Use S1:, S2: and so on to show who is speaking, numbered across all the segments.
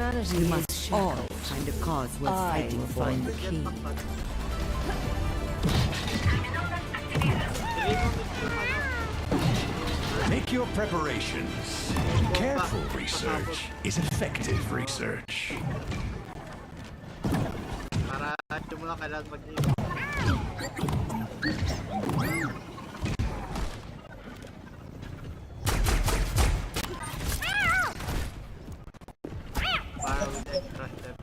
S1: Humanity must all find a cause worth fighting for. Find the key.
S2: Make your preparations. Careful research is effective research.
S3: Para mo lang kailangan mag-aim. Para with extra step.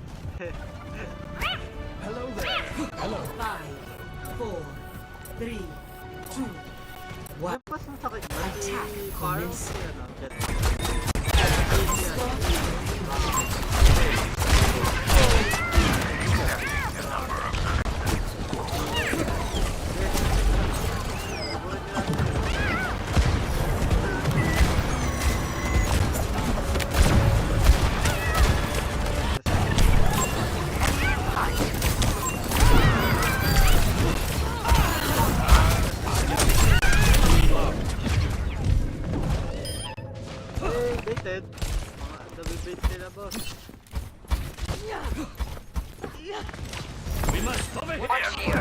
S2: Hello there. Hello.
S1: 5, 4, 3, 2, 1.
S3: Mas masakit ba?
S1: Attack
S3: Parang
S1: commence.
S3: Baited. Nabibait nila boss.
S2: We must stop it here.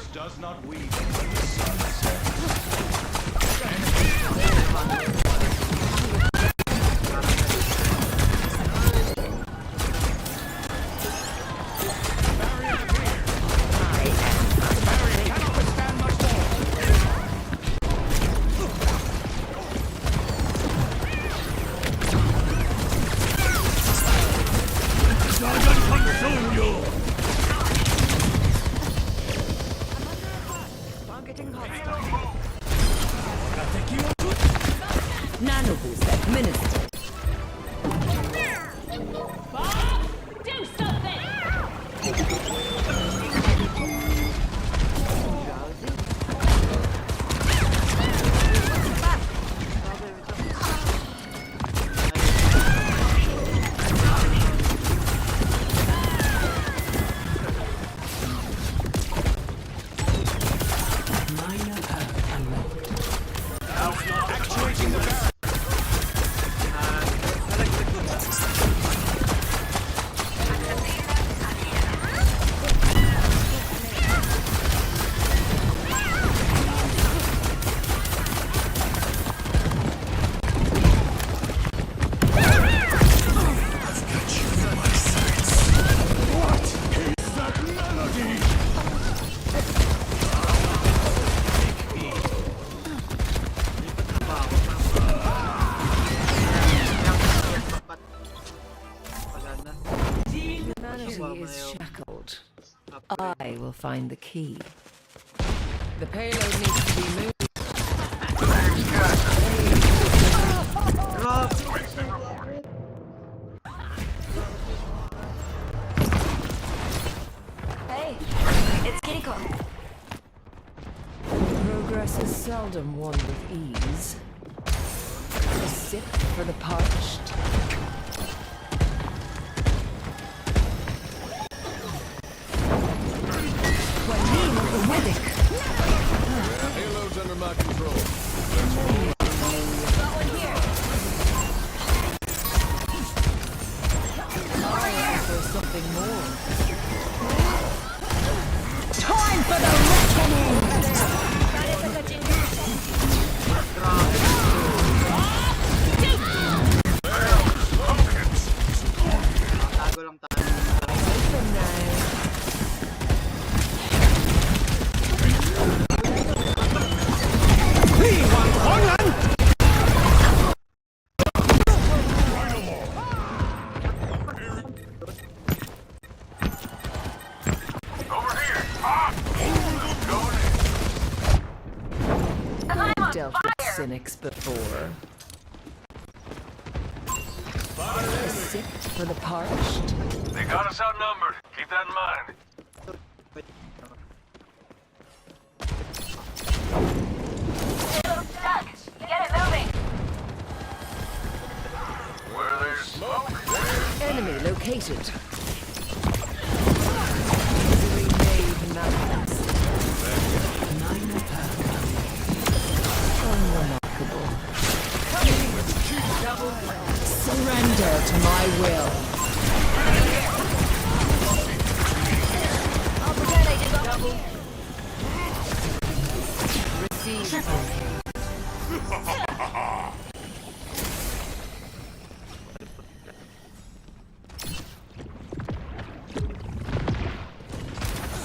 S2: Does not weave when the sun sets.
S1: Nano boost administered.
S4: Do something!
S1: Minor Earth unlocked.
S2: Actuating the barrel.
S1: Humanity is shackled. I will find the key. The payload needs to be moved.
S4: Hey, it's Kiriko.
S1: Progress is seldom won with ease. A sip for the parched. Qualim of the Weddick.
S2: Payload's under my control.
S4: Got one here.
S1: For something more. Time for the reckoning!
S3: Tago lang tayo.
S1: From now. cynics before. A sip for the parched.
S2: They got us outnumbered. Keep that in mind.
S4: Still stuck. Get it moving.
S2: Where there's smoke,
S1: Enemy located. Misery made manifest. Unremarkable. Surrender to my will.
S4: I'll pretend I did double.
S1: Receive.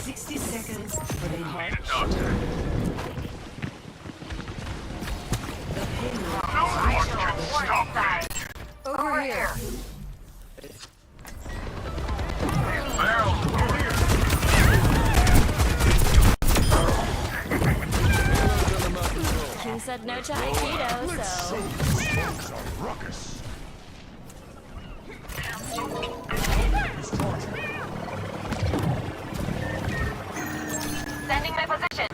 S1: 60 seconds for the
S2: need a doctor.
S4: Over here.
S2: Barrels clear.
S4: King said no to Aikido, so. Sending my position.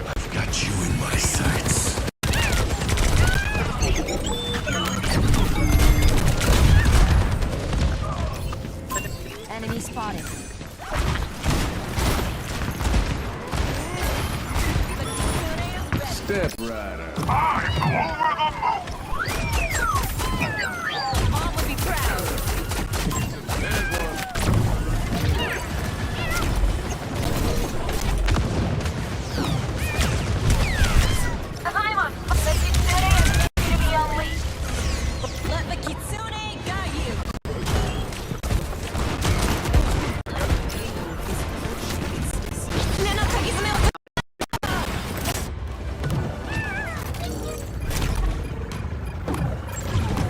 S5: I've got you in my sights.
S4: Enemy spotted.
S5: Step rider.
S4: Mom would be proud. Paimon, the Kitsune is ready to be unleashed. Let the Kitsune guide you.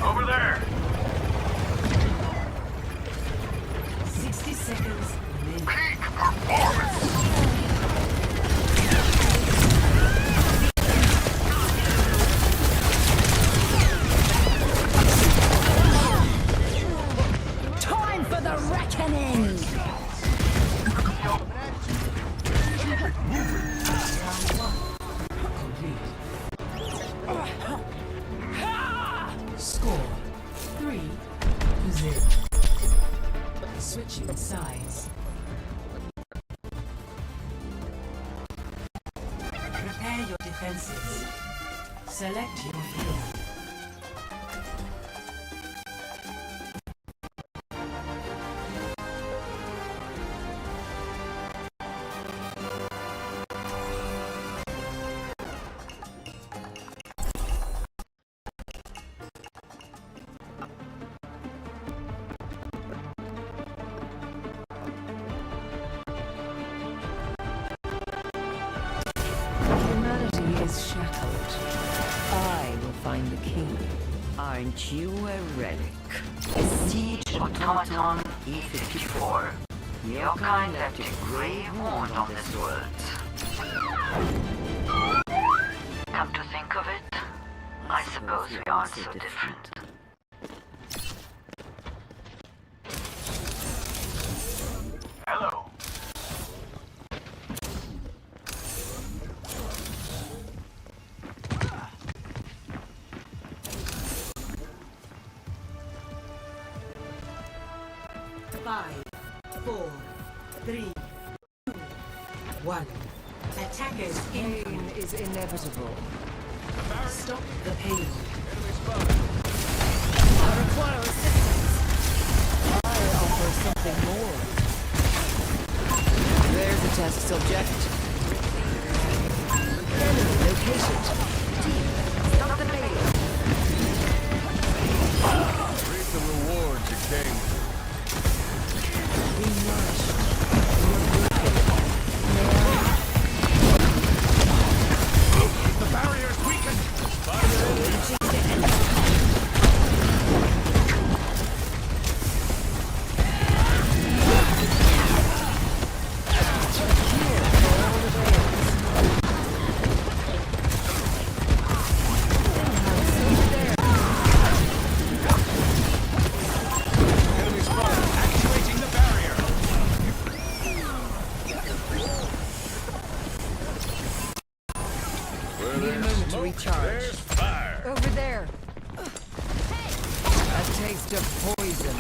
S2: Over there.
S1: 60 seconds.
S2: Peak performance.
S1: Time for the reckoning! Score 3-0. Switching sides. Prepare your defenses. Select your hero. Humanity is shackled. I will find the key. Aren't you a relic?
S6: Siege Automaton E-54. Your kind left a grave wound on this world. Come to think of it, I suppose we aren't so different.
S2: Hello.
S7: Five, four, three, two, one. Attackers
S1: Pain
S7: incoming.
S1: is inevitable.
S7: Stop the pain.
S1: I require assistance. I offer something more. There's a test subject. Enemy location. Team, stop the payload.
S5: Reap the rewards you came for.
S1: Be nourished. You're broken.
S5: The barrier's weakened.
S1: Reaching the end. taste of poison.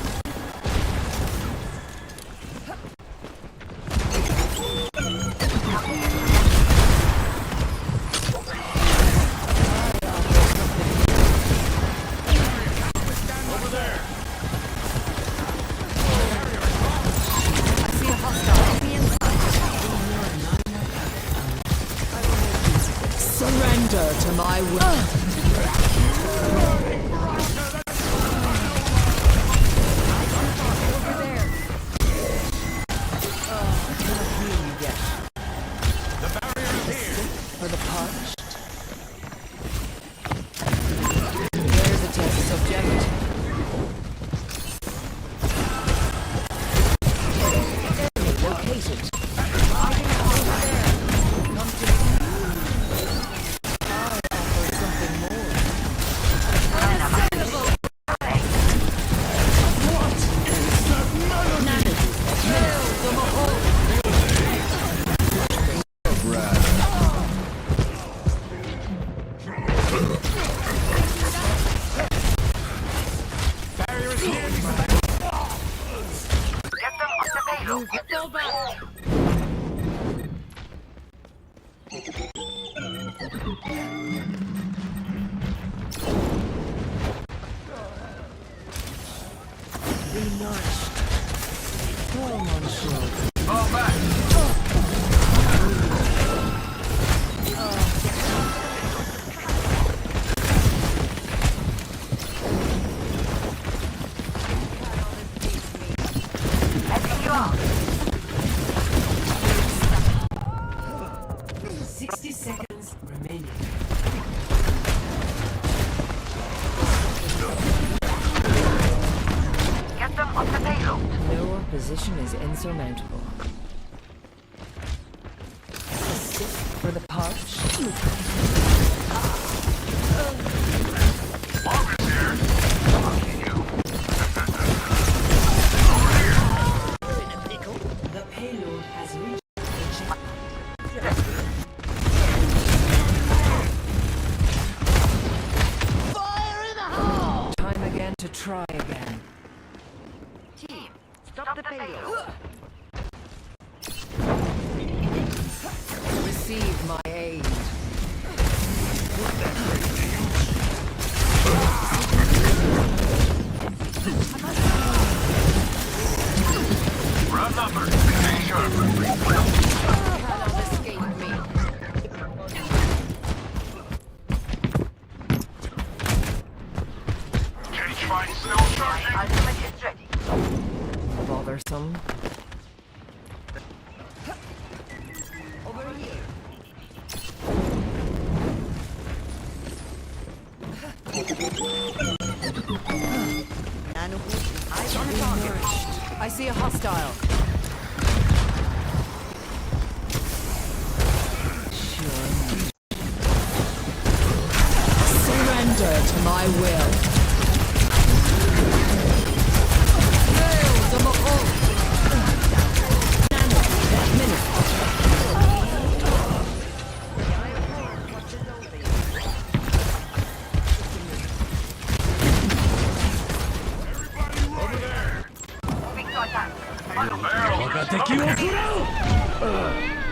S1: Surrender to my will. For the parched. There's a test subject. Located. Over there. Come to me. I offer something more.
S6: Get them off the payload.
S1: Go back. Be nourished. Oh, monsieur.
S5: Fall back.
S6: Letting you out.
S7: 60 seconds remaining.
S6: Get them off the payload.
S1: No opposition is insurmountable. For the parched.
S5: Orbit's here. Lucky you.
S7: The payload has reached
S1: Time again to try again.
S6: Team, stop the payload.
S1: Receive my aid.
S5: We're outnumbered. Stay sharp.
S1: Cannot escape me.
S5: Cage fight still charging.
S6: Ultimate is ready.
S1: Bothersome.
S6: Over here.
S1: I see a hostile. Sure. Surrender to my will. Hail the Mahal! That minute.
S6: Moving to attack.
S5: Barrel.